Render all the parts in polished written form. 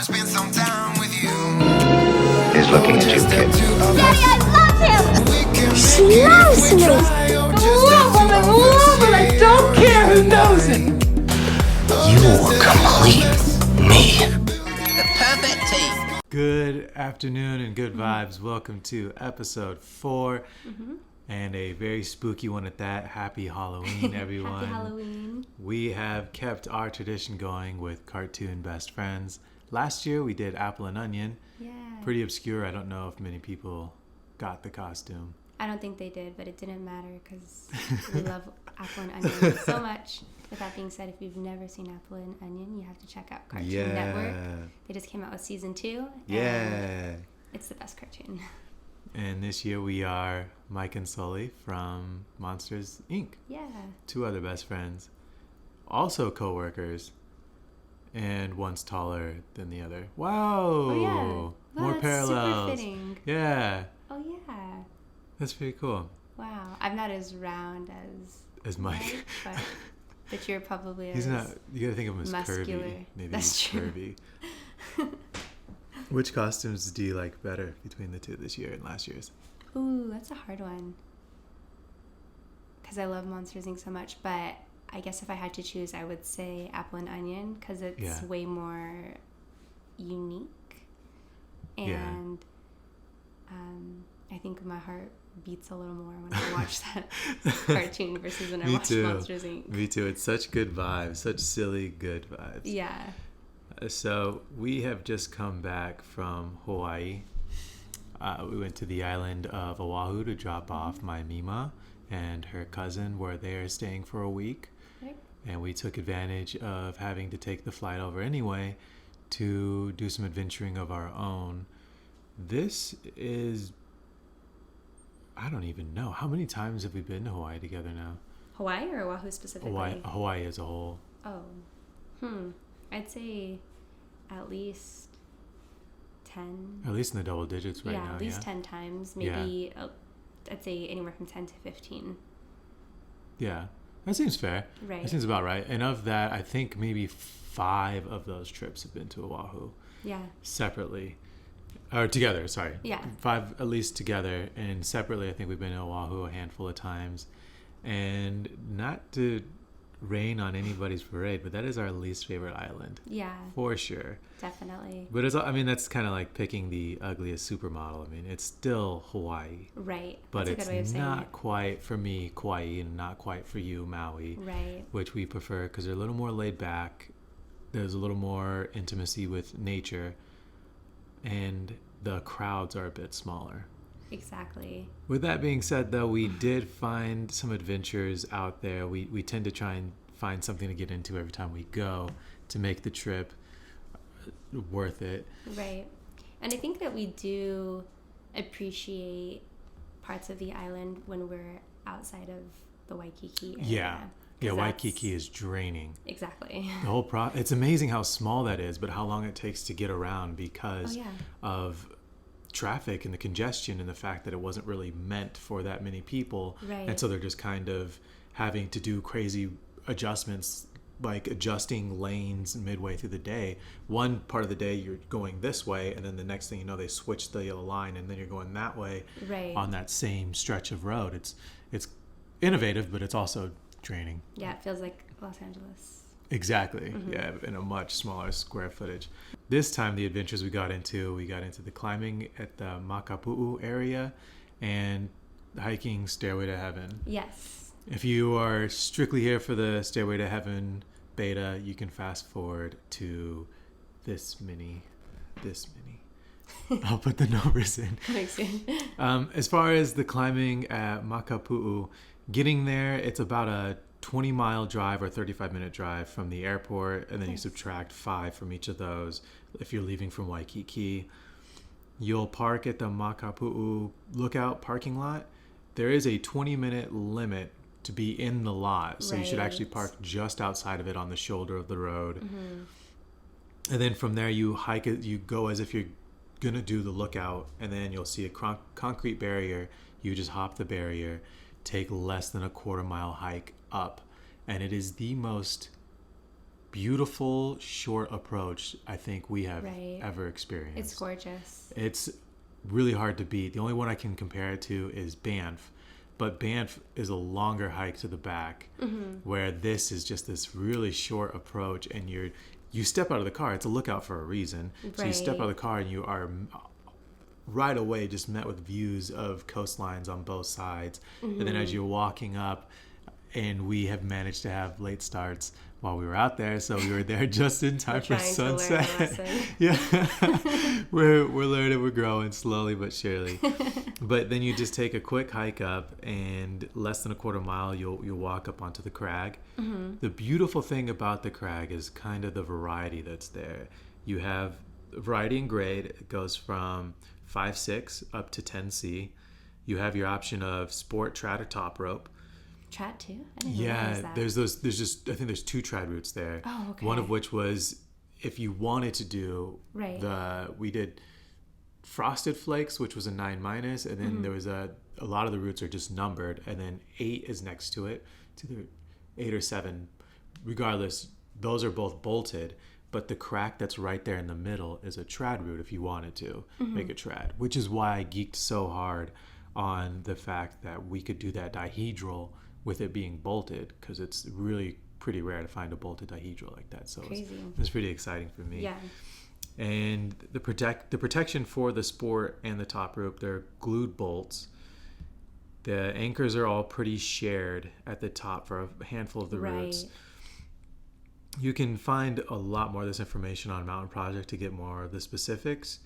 Spend some time with you. Is looking at you, kid. Daddy, I love him! She loves me! I don't care who knows it! You complete me. The perfect team. Good afternoon and good vibes. Welcome to episode 4 and a very spooky one at that. Happy Halloween, everyone. Happy Halloween. We have kept our tradition going with cartoon best friends. Last year we did Apple and Onion. Yeah. Pretty obscure. I don't know if many people got the costume. I don't think they did, but it didn't matter because we love Apple and Onion so much. With that being said, if you've never seen Apple and Onion, you have to check out Cartoon Network. They just came out with season 2. Yeah. It's the best cartoon. And this year we are Mike and Sully from Monsters, Inc. Yeah. 2 other best friends. Also co-workers. And one's taller than the other. Wow. Oh, yeah. Wow, More that's parallels. super fitting. Yeah. Oh, yeah. That's pretty cool. Wow. I'm not as round As Mike. but you're probably He's as not, you gotta think of him as muscular. curvy. Maybe That's he's true. curvy. Which costumes do you like better between the 2 this year and last year's? Ooh, that's a hard one. Because I love Monsters Inc. so much, but I guess if I had to choose, I would say Apple and Onion because it's way more unique. And I think my heart beats a little more when I watch that cartoon versus when I watch Monsters Inc. Me too. It's such good vibes, such silly good vibes. Yeah. So we have just come back from Hawaii. We went to the island of Oahu to drop off my Mima and her cousin were there staying for a week. Right. And we took advantage of having to take the flight over anyway to do some adventuring of our own. This is, I don't even know. How many times have we been to Hawaii together now? Hawaii or Oahu specifically? Hawaii as a whole. Oh. I'd say at least 10. At least in the double digits right now. Yeah, at least 10 times. Maybe, I'd say anywhere from 10 to 15. Yeah, that seems fair. Right. That seems about right. And of that, I think maybe 5 of those trips have been to Oahu. Yeah. Separately. Or together, sorry. Yeah. 5 at least together. And separately, I think we've been to Oahu a handful of times. And not to rain on anybody's parade, but that is our least favorite island. Yeah. For sure. Definitely. But that's kind of like picking the ugliest supermodel. I mean, it's still Hawaii. Right. But That's a good way of it's saying not it. quite for me, Kauai, and not quite for you, Maui. Right. Which we prefer because they're a little more laid back. There's a little more intimacy with nature. And the crowds are a bit smaller. Exactly. With that being said, though, we did find some adventures out there. We tend to try and find something to get into every time we go to make the trip worth it. Right. And I think that we do appreciate parts of the island when we're outside of the Waikiki area. Yeah, Waikiki is draining. Exactly. The whole it's amazing how small that is, but how long it takes to get around because of traffic and the congestion and the fact that it wasn't really meant for that many people. Right. And so they're just kind of having to do crazy adjustments, like adjusting lanes midway through the day. One part of the day you're going this way, and then the next thing you know they switch the line and then you're going that way on that same stretch of road. It's innovative, but it's also draining. Yeah, it feels like Los Angeles. Exactly. Yeah, in a much smaller square footage. This time the adventures we got into the climbing at the Makapu'u area and hiking Stairway to Heaven. Yes. If you are strictly here for the Stairway to Heaven beta, you can fast forward to this mini. I'll put the numbers in. As far as the climbing at Makapu'u, getting there, it's about a 20-mile drive or 35-minute drive from the airport, and then you subtract 5 from each of those if you're leaving from Waikiki. You'll park at the Makapu'u lookout parking lot. There is a 20-minute limit to be in the lot, so you should actually park just outside of it on the shoulder of the road. And then from there you hike it, you go as if you're gonna do the lookout, and then you'll see a concrete barrier. You just hop the barrier, take less than a quarter-mile hike up, and it is the most beautiful short approach I think we have Right. ever experienced. It's gorgeous. It's really hard to beat. The only one I can compare it to is Banff. But Banff is a longer hike to the back, where this is just this really short approach, and you step out of the car. It's a lookout for a reason. So you step out of the car, and you are right away just met with views of coastlines on both sides. And then as you're walking up, and we have managed to have late starts while we were out there, so we were there just in time for sunset. Yeah, we're learning, we're growing slowly but surely. But then you just take a quick hike up, and less than a quarter mile, you'll walk up onto the crag. The beautiful thing about the crag is kind of the variety that's there. You have variety in grade. It goes from 5.6 up to 10C. You have your option of sport, trad, or top rope. Trad too? I didn't realize that. I think there's 2 trad routes there. Oh, okay. One of which was, if you wanted to do we did frosted flakes, which was a 9-, and then there was a lot of the routes are just numbered, and then 8 is next to it. It's either 8 or 7. Regardless, those are both bolted, but the crack that's right there in the middle is a trad route if you wanted to make a trad, which is why I geeked so hard on the fact that we could do that dihedral with it being bolted, because it's really pretty rare to find a bolted dihedral like that. So it was pretty exciting for me. Yeah. And the protection for the sport and the top rope, they're glued bolts. The anchors are all pretty shared at the top for a handful of the routes. You can find a lot more of this information on Mountain Project to get more of the specifics.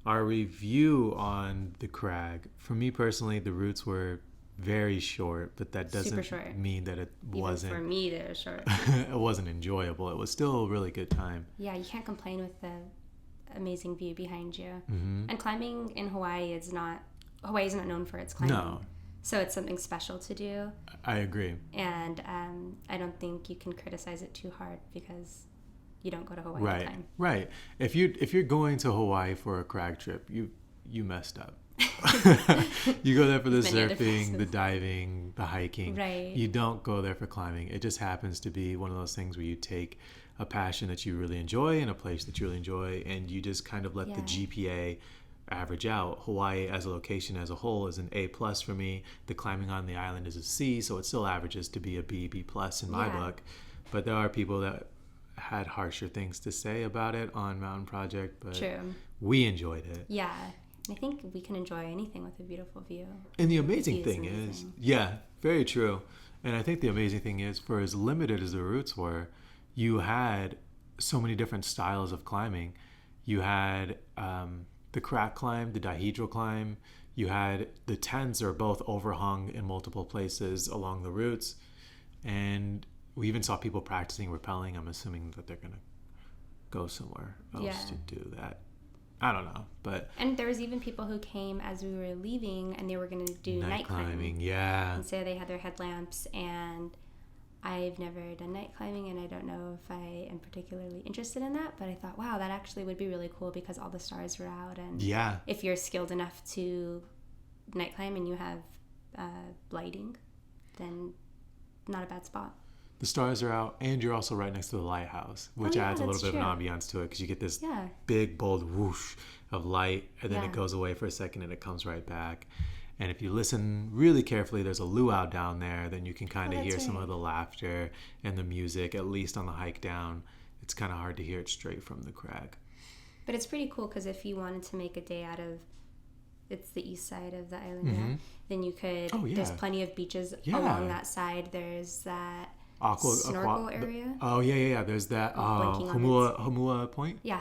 Our review on the crag, for me personally, the routes were very short, but that doesn't mean that it wasn't. Even for me, they were short. It wasn't enjoyable. It was still a really good time. Yeah, you can't complain with the amazing view behind you. And climbing in Hawaii is not known for its climbing. No. So it's something special to do. I agree. And I don't think you can criticize it too hard because you don't go to Hawaii all the time. Right. If you're going to Hawaii for a crag trip, you messed up. You go there for the surfing, the diving, the hiking. Right. You don't go there for climbing. It just happens to be one of those things where you take a passion that you really enjoy and a place that you really enjoy, and you just kind of let the GPA average out. Hawaii as a location as a whole is an A+ for me. The climbing on the island is a C, so it still averages to be a B+ in my book. But there are people that had harsher things to say about it on Mountain Project, but we enjoyed it. Yeah. I think we can enjoy anything with a beautiful view. And the amazing thing is, very true. And I think the amazing thing is, for as limited as the routes were, you had so many different styles of climbing. You had the crack climb, the dihedral climb. You had the tents are both overhung in multiple places along the routes. And we even saw people practicing rappelling. I'm assuming that they're going to go somewhere else to do that. I don't know, and there was even people who came as we were leaving, and they were going to do night climbing. And so they had their headlamps, and I've never done night climbing, and I don't know if I am particularly interested in that, but I thought, wow, that actually would be really cool because all the stars were out, and if you're skilled enough to night climb and you have lighting, then not a bad spot. The stars are out, and you're also right next to the lighthouse, which adds a little bit of an ambiance to it, because you get this big, bold whoosh of light, and then it goes away for a second, and it comes right back. And if you listen really carefully, there's a luau down there, then you can kind of hear some of the laughter and the music, at least on the hike down. It's kind of hard to hear it straight from the crag. But it's pretty cool, because if you wanted to make a day out of, it's the east side of the island, then you could, there's plenty of beaches along that side. There's that snorkel area. There's that Humua Point. Yeah,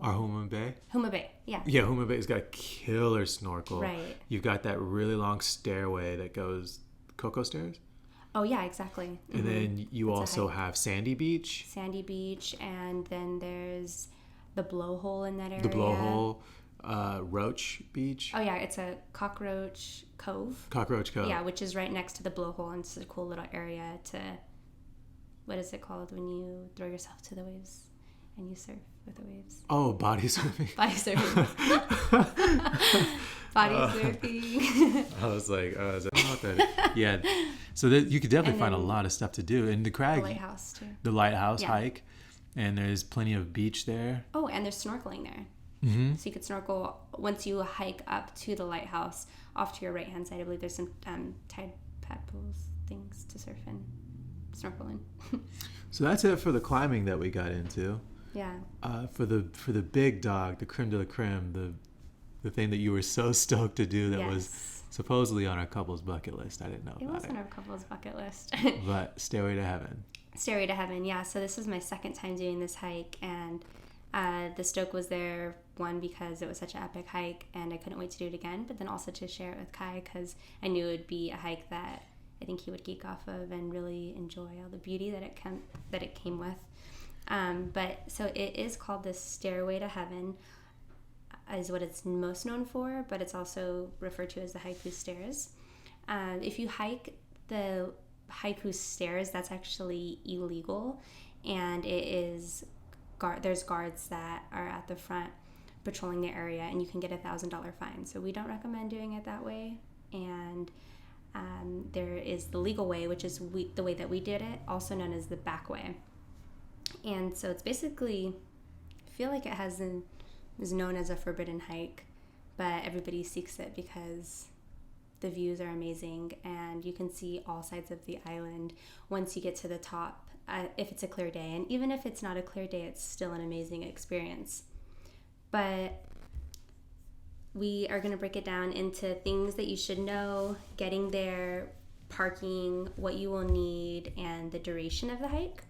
or Huma Bay. Huma Bay, yeah. Yeah, Huma Bay's got a killer snorkel. Right. You've got that really long stairway that goes Cocoa Stairs. Oh yeah, exactly. And then you also have Sandy Beach. Sandy Beach, and then there's the blowhole in that area. The blowhole. Roach Beach. Oh yeah, it's a Cockroach Cove. Cockroach Cove. Yeah, which is right next to the blowhole, and it's a cool little area to, what is it called when you throw yourself to the waves and you surf with the waves? Oh, body surfing. Body surfing. Body surfing. I was like, I don't know what that is. Yeah. So that you could definitely And find a then lot of stuff to do. And the crag, The lighthouse too. the lighthouse Yeah. hike, and there's plenty of beach there. Oh, and there's snorkeling there. Mm-hmm. So you could snorkel once you hike up to the lighthouse. Off to your right hand side, I believe there's some tide pools things to surf in, snorkel in. So that's it for the climbing that we got into. Yeah. For the big dog, the creme de la creme, the thing that you were so stoked to do that was Yes. supposedly on our couple's bucket list. I didn't know It about was it. on our couple's bucket list. But Stairway to Heaven. Stairway to Heaven, yeah. So this was my second time doing this hike, and the stoke was there, one, because it was such an epic hike, and I couldn't wait to do it again, but then also to share it with Kai, because I knew it would be a hike that I think he would geek off of and really enjoy all the beauty that it came with. But so it is called the Stairway to Heaven, is what it's most known for, but it's also referred to as the Haiku Stairs. If you hike the Haiku Stairs, that's actually illegal, and it is there's guards that are at the front patrolling the area, and you can get $1,000 fine. So we don't recommend doing it that way. And there is the legal way, which is the way that we did it, also known as the back way. And so it's basically, I feel like it is known as a forbidden hike, but everybody seeks it because the views are amazing and you can see all sides of the island once you get to the top, if it's a clear day. And even if it's not a clear day, it's still an amazing experience. But we are going to break it down into things that you should know, getting there, parking, what you will need, and the duration of the hike,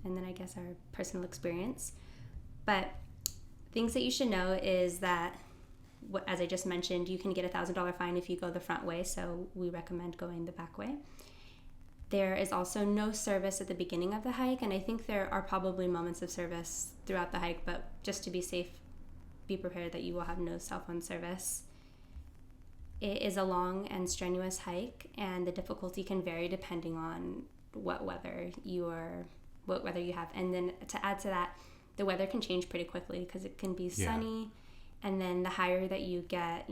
and then I guess our personal experience. But things that you should know is that, as I just mentioned, you can get $1,000 fine if you go the front way, so we recommend going the back way. There is also no service at the beginning of the hike, and I think there are probably moments of service throughout the hike, but just to be safe, be prepared that you will have no cell phone service. It is a long and strenuous hike, and the difficulty can vary depending on what weather you have. And then to add to that, the weather can change pretty quickly because it can be sunny, and then the higher that you get,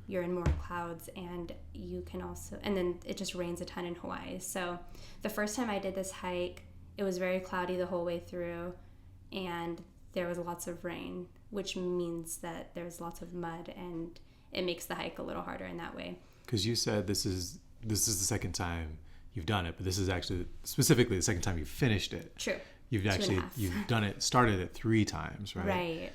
you're in more clouds, and and then it just rains a ton in Hawaii. So the first time I did this hike, it was very cloudy the whole way through, and there was lots of rain, which means that there's lots of mud, and it makes the hike a little harder in that way. Because you said this is the second time you've done it, but this is actually specifically the second time you finished it. True. You've done it, started it 3 times, right? Right.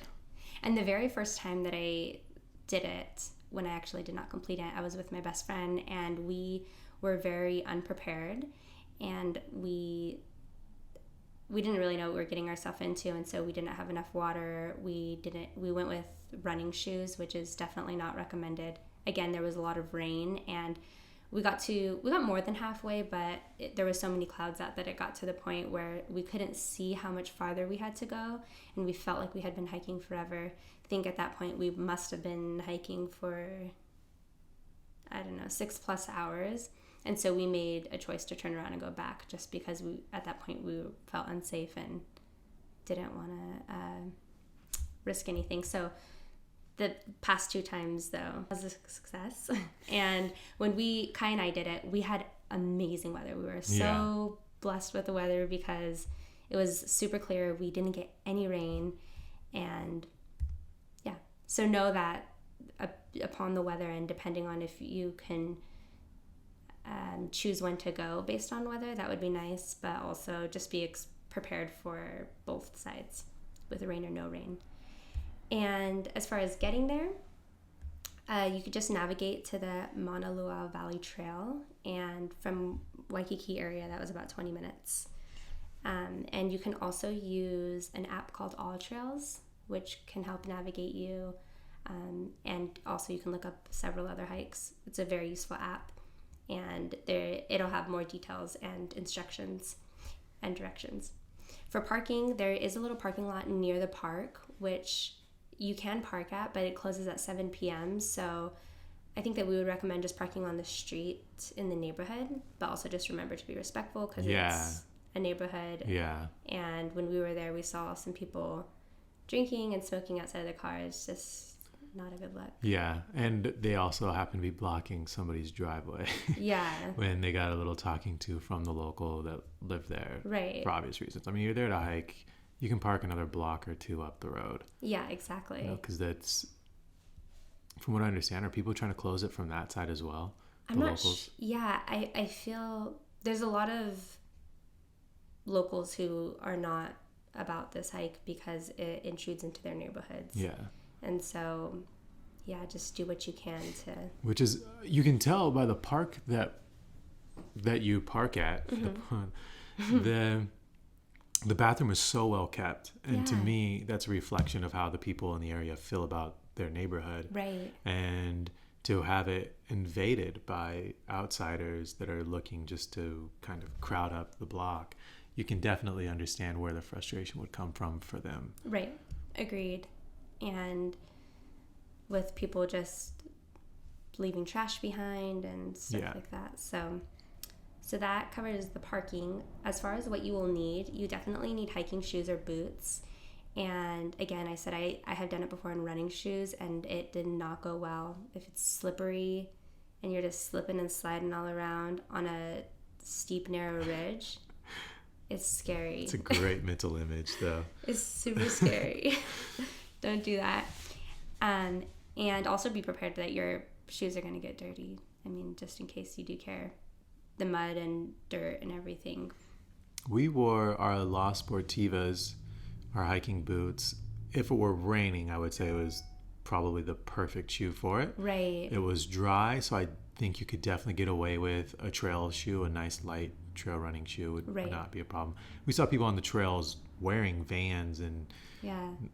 And the very first time that I did it, when I actually did not complete it, I was with my best friend, and we were very unprepared, and we didn't really know what we were getting ourselves into, and so we didn't have enough water. We went with running shoes, which is definitely not recommended. Again, there was a lot of rain, and we got more than halfway, but there was so many clouds out that it got to the point where we couldn't see how much farther we had to go, and we felt like we had been hiking forever. I think at that point we must have been hiking for, 6+ hours. And so we made a choice to turn around and go back, just because at that point we felt unsafe and didn't want to risk anything. So the past 2 times, though, was a success. And when Kai and I did it, we had amazing weather. We were so blessed with the weather because it was super clear. We didn't get any rain. And so know that upon the weather, and depending on if you can choose when to go based on weather, that would be nice, but also just be prepared for both sides, with rain or no rain. And as far as getting there, you could just navigate to the Mauna Luau Valley Trail, and from Waikiki area, that was about 20 minutes. And you can also use an app called All Trails, which can help navigate you, and also you can look up several other hikes. It's a very useful app, and it'll have more details and instructions and directions. For parking, there is a little parking lot near the park, which you can park at, but it closes at 7 p.m. So I think that we would recommend just parking on the street in the neighborhood, but also just remember to be respectful because it's a neighborhood. Yeah. And when we were there, we saw some people drinking and smoking outside of their cars. Just not a good look. Yeah, and they also happen to be blocking somebody's driveway. Yeah. When they got a little talking to from the local that lived there. Right. For obvious reasons. I mean, you're there to hike. You can park another block or two up the road. Yeah, exactly. Because that's, from what I understand, are people trying to close it from that side as well? I'm not yeah, I feel there's a lot of locals who are not about this hike because it intrudes into their neighborhoods. Yeah. And so, yeah, just do what you can to... Which is, you can tell by the park that you park at, the bathroom is so well kept. And to me, that's a reflection of how the people in the area feel about their neighborhood. Right. And to have it invaded by outsiders that are looking just to kind of crowd up the block, you can definitely understand where the frustration would come from for them. Right. Agreed. And with people just leaving trash behind and stuff like that. So that covers the parking. As far as what you will need, you definitely need hiking shoes or boots. And again, I said I have done it before in running shoes, and it did not go well. If it's slippery and you're just slipping and sliding all around on a steep, narrow ridge, it's scary. It's a great mental image, though. It's super scary. Don't do that. And also be prepared that your shoes are going to get dirty. I mean, just in case you do care. The mud and dirt and everything. We wore our La Sportivas, our hiking boots. If it were raining, I would say it was probably the perfect shoe for it. Right. It was dry, so I think you could definitely get away with a trail shoe. A nice light trail running shoe would not be a problem. We saw people on the trails wearing Vans and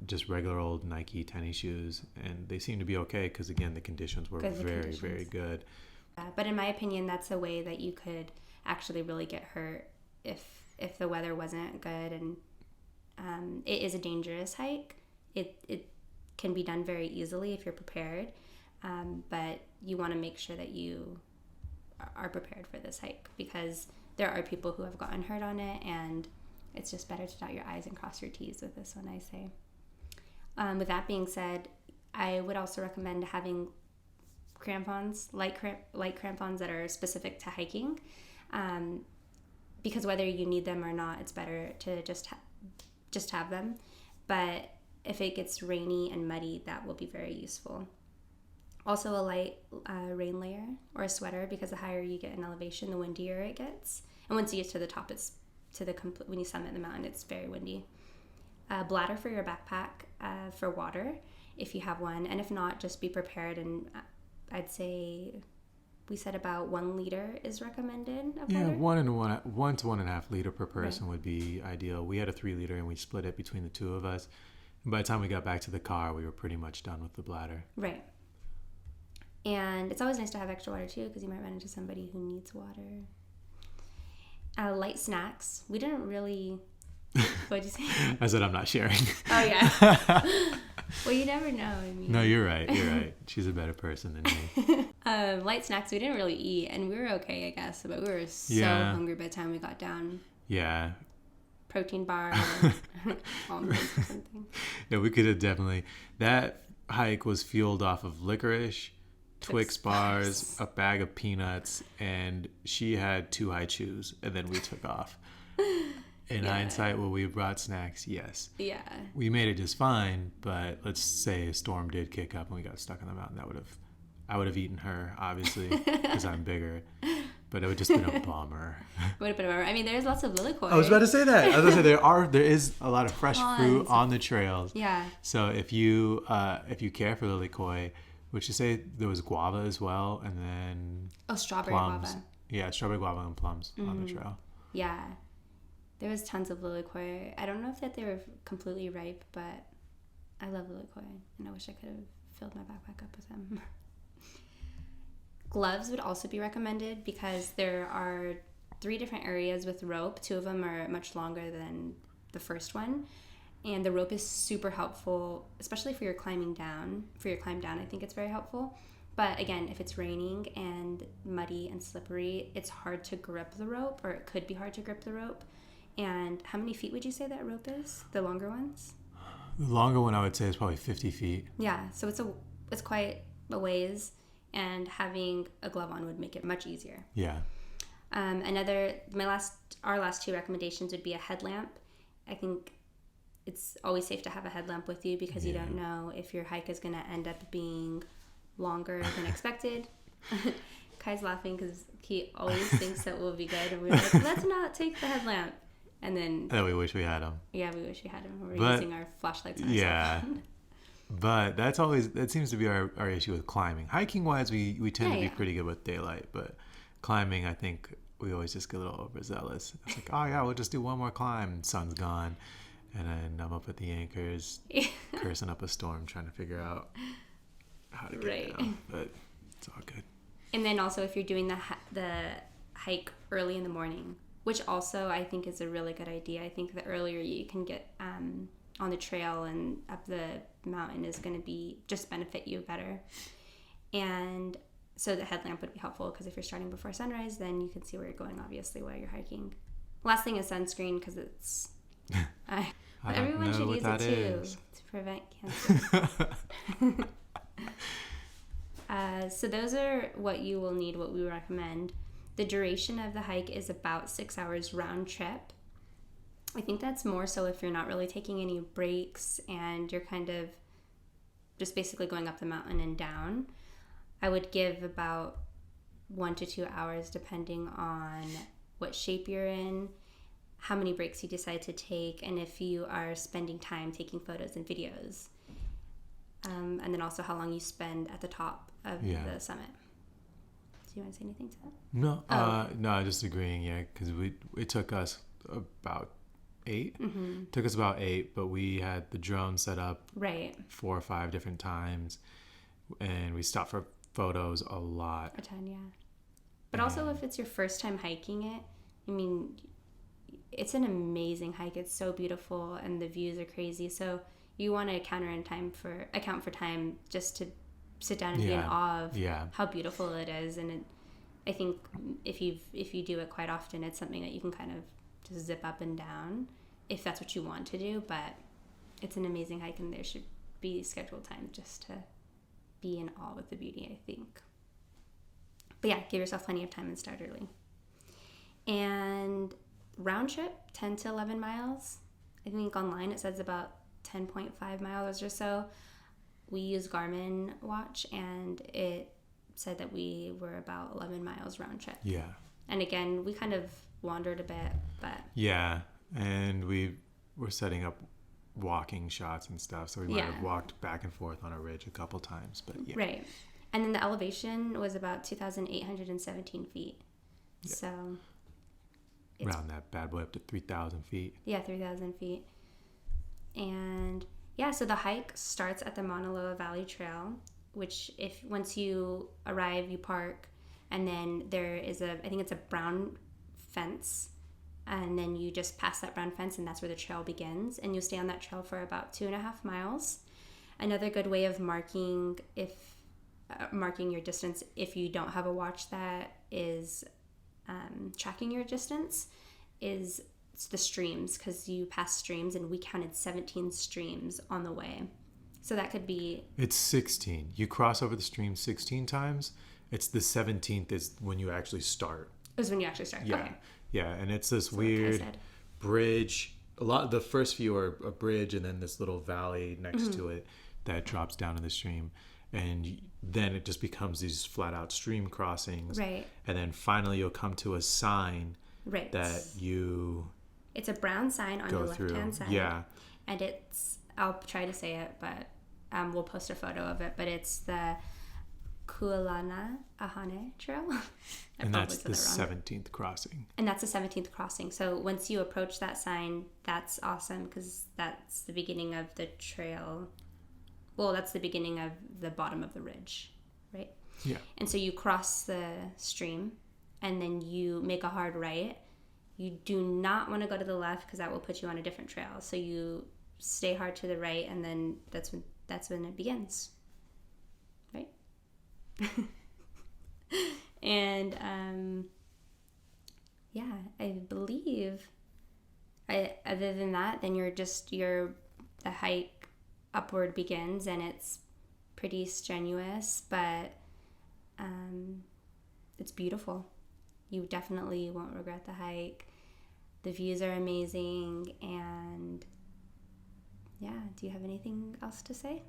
just regular old Nike tennis shoes, and they seemed to be okay because, again, the conditions were very good. But in my opinion, that's a way that you could actually really get hurt if the weather wasn't good. And it is a dangerous hike. It can be done very easily if you're prepared, but you want to make sure that you are prepared for this hike, because there are people who have gotten hurt on it, and it's just better to dot your I's and cross your T's with this one, I say. With that being said, I would also recommend having crampons, light crampons that are specific to hiking, because whether you need them or not, it's better to just have them. But if it gets rainy and muddy, that will be very useful. Also, a light rain layer or a sweater, because the higher you get in elevation, the windier it gets. And once you get to the top, it's when you summit the mountain, it's very windy. A bladder for your backpack for water, if you have one, and if not, just be prepared. And I'd say we said about 1 liter is recommended of water. 1 to 1.5 liter per person would be ideal. We had a 3 liter and we split it between the two of us. And by the time we got back to the car, we were pretty much done with the bladder. Right. And it's always nice to have extra water too, because you might run into somebody who needs water. Light snacks. We didn't really... What'd you say? I said I'm not sharing. Oh, yeah. Well, you never know. I mean... No, you're right. She's a better person than me. Light snacks, we didn't really eat, and we were okay, I guess, but we were so hungry by the time we got down. Yeah. Protein bar or almonds or something. Yeah, we could have definitely... That hike was fueled off of licorice, Twix bars, a bag of peanuts, and she had 2 high chews, and then we took off. In hindsight, will we have brought snacks? Yes. Yeah. We made it just fine, but let's say a storm did kick up and we got stuck on the mountain. I would have eaten her, obviously, because I'm bigger. But it would just been a bummer. Would have been a bummer. I mean, there's lots of lilikoi. I was about to say that. I was going to say there is a lot of fresh fruit on the trails. Yeah. So if you care for lilikoi, would you say there was guava as well, and then strawberry plums. Guava. Yeah, strawberry guava and plums on the trail. Yeah. There was tons of lilikoi. I don't know if they were completely ripe, but I love lilikoi, and I wish I could have filled my backpack up with them. Gloves would also be recommended, because there are 3 different areas with rope. 2 of them are much longer than the first one, and the rope is super helpful, especially for your climb down. I think it's very helpful. But again, if it's raining and muddy and slippery, it's hard to grip the rope, or it could be hard to grip the rope. And how many feet would you say that rope is? The longer ones? The longer one, I would say, is probably 50 feet. Yeah, so it's it's quite a ways, and having a glove on would make it much easier. Yeah. Our last two recommendations would be a headlamp. I think it's always safe to have a headlamp with you because you don't know if your hike is going to end up being longer than expected. Kai's laughing because he always thinks that we'll be good, and we're like, let's not take the headlamp. And then we wish we had them. Yeah, we wish we had them. We're using our flashlights on yeah. But that seems to be our issue with climbing. Hiking wise, we tend to be pretty good with daylight, but climbing, I think we always just get a little overzealous. It's like, oh yeah, we'll just do one more climb. Sun's gone, and then I'm up at the anchors, cursing up a storm, trying to figure out how to get down. But it's all good. And then also, if you're doing the hike early in the morning, which also I think is a really good idea. I think the earlier you can get on the trail and up the mountain is going to be just benefit you better. And so the headlamp would be helpful because if you're starting before sunrise, then you can see where you're going, obviously, while you're hiking. Last thing is sunscreen because it's... everyone should use it too to prevent cancer. So those are what you will need, what we recommend. The duration of the hike is about 6 hours round trip. I think that's more so if you're not really taking any breaks and you're kind of just basically going up the mountain and down. I would give about 1 to 2 hours depending on what shape you're in, how many breaks you decide to take, and if you are spending time taking photos and videos. And then also how long you spend at the top of the summit. Do you want to say anything to that? No, no, just agreeing, because it took us about 8. Mm-hmm. Took us about 8, but we had the drone set up 4 or 5 different times, and we stopped for photos a lot. A ton, yeah. But also, if it's your first time hiking it, I mean, it's an amazing hike. It's so beautiful, and the views are crazy. So you want to account for time just to sit down and be in awe of how beautiful it is. And I think if you do it quite often, it's something that you can kind of just zip up and down if that's what you want to do. But it's an amazing hike, and there should be scheduled time just to be in awe with the beauty, I think. But yeah, give yourself plenty of time and start early. And round trip, 10 to 11 miles. I think online it says about 10.5 miles or so. We use Garmin watch, and it said that we were about 11 miles round trip. Yeah. And again, we kind of wandered a bit, but... Yeah, and we were setting up walking shots and stuff, so we might have walked back and forth on a ridge a couple times, but yeah. Right. And then the elevation was about 2,817 feet. Yeah. So... round that bad boy up to 3,000 feet. Yeah, 3,000 feet. And yeah, so the hike starts at the Mauna Loa Valley Trail, which once you arrive, you park, and then there is I think it's a brown fence, and then you just pass that brown fence, and that's where the trail begins, and you'll stay on that trail for about 2.5 miles. Another good way of marking your distance if you don't have a watch that is tracking your distance is the streams, because you pass streams, and we counted 17 streams on the way. So that could be... It's 16. You cross over the stream 16 times. It's the 17th is when you actually start. Is when you actually start. Yeah. Okay. Yeah, and it's this weird bridge. The first few are a bridge, and then this little valley next to it that drops down in the stream. And then it just becomes these flat out stream crossings. Right. And then finally you'll come to a sign that you... It's a brown sign on your left-hand side. Yeah. And I'll try to say it, but we'll post a photo of it. But it's the Kualana Ahane Trail. And that's the 17th crossing. And that's the 17th crossing. So once you approach that sign, that's awesome, because that's the beginning of the trail. Well, that's the beginning of the bottom of the ridge, right? Yeah. And so you cross the stream, and then you make a hard right. You do not want to go to the left, because that will put you on a different trail. So you stay hard to the right, and then that's when it begins, right? And yeah, I believe. Other than that, then the hike upward begins, and it's pretty strenuous, but it's beautiful. You definitely won't regret the hike. The views are amazing, and yeah, do you have anything else to say?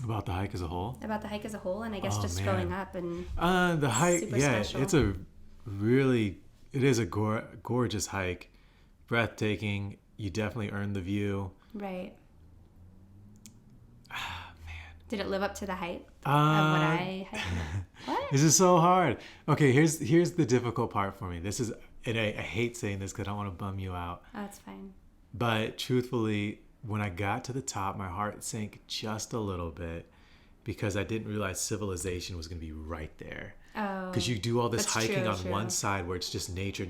About the hike as a whole? About the hike as a whole, and I guess just man. growing up and the hike, super yeah, special. it is a gorgeous hike. Breathtaking. You definitely earned the view. Right. Man. Did it live up to the hype of what I had? What? This is so hard. Okay, here's the difficult part for me. This is, and I hate saying this because I don't want to bum you out. Oh, it's fine. But truthfully, when I got to the top, my heart sank just a little bit because I didn't realize civilization was going to be right there. Oh. Because you do all this That's hiking true, on true. one side where it's just nature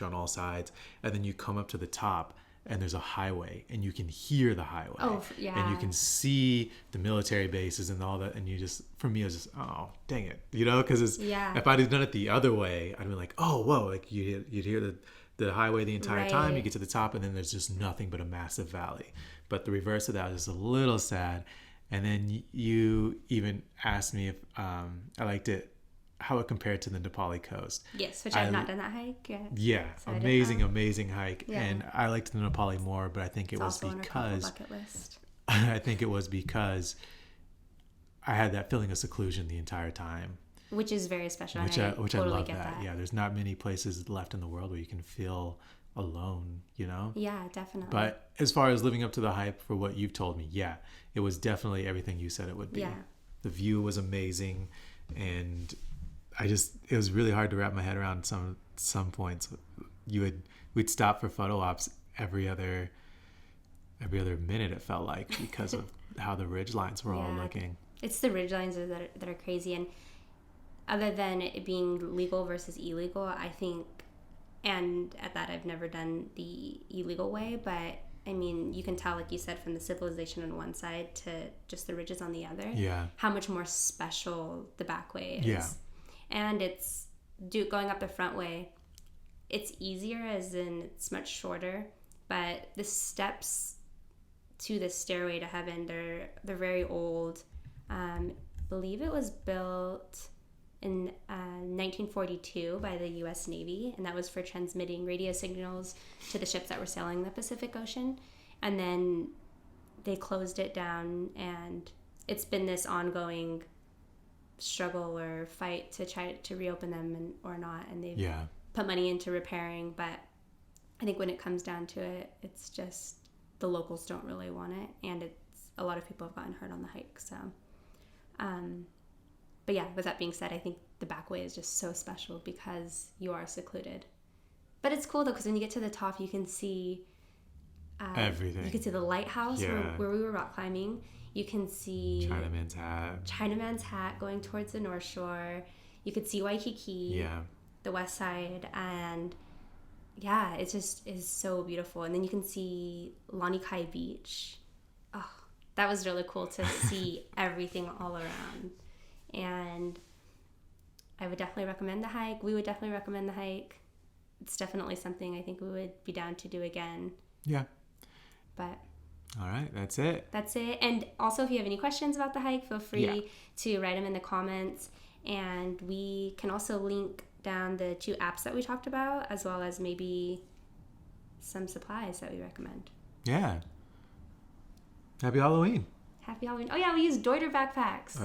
on all sides, and then you come up to the top and there's a highway and you can hear the highway. Oh, yeah. And you can see the military bases and all that, and you just, for me, it was just, oh, dang it. You know, because Yeah. if I'd have done it the other way, I'd be like, oh, whoa, like you'd hear the highway the entire time. You Right. get to the top and then there's just nothing but a massive valley. But the reverse of that was just a little sad. And then you even asked me if I liked it, how it compared to the Nepali coast. Yes, which I've not done that hike yet. Yeah, So I didn't amazing hike. Yeah. And I liked the Nepali more, but I think it It's was also on our travel because bucket list. I think it was because I had that feeling of seclusion the entire time. Which is very special. Which and I totally love get that. Yeah, there's not many places left in the world where you can feel alone, you know? Yeah, definitely. But as far as living up to the hype for what you've told me, yeah, it was definitely everything you said it would be. Yeah. The view was amazing, and it was really hard to wrap my head around some points. We'd stop for photo ops every other minute, it felt like, because of how the ridge lines were all Yeah. looking. It's the ridge lines that are crazy, and other than it being legal versus illegal, I think, and at that I've never done the illegal way, but I mean, you can tell, like you said, from the civilization on one side to just the ridges on the other, Yeah. how much more special the back way is. Yeah. And it's going up the front way, it's easier, as in it's much shorter, but the steps to the stairway to heaven, they're very old. Believe it was built in 1942 by the U.S. Navy, and that was for transmitting radio signals to the ships that were sailing the Pacific Ocean. And then they closed it down, and it's been this ongoing struggle or fight to try to reopen them or not. And they've put money into repairing, but I think when it comes down to it, it's just the locals don't really want it, and it's a lot of people have gotten hurt on the hike. So but yeah, with that being said, I think the back way is just so special because you are secluded. But it's cool though, because when you get to the top, you can see everything. You can see the lighthouse where we were rock climbing. You can see Chinaman's Hat going towards the North Shore. You could see Waikiki, the west side, and yeah, it just is so beautiful. And then you can see Lanikai Beach. Oh, that was really cool to see everything all around. And I would definitely recommend the hike. We would definitely recommend the hike. It's definitely something I think we would be down to do again. Yeah. But all right, that's it. And also, if you have any questions about the hike, feel free to write them in the comments. And we can also link down the 2 apps that we talked about, as well as maybe some supplies that we recommend. Yeah. Happy Halloween. Happy Halloween. Oh yeah, we use Deuter backpacks.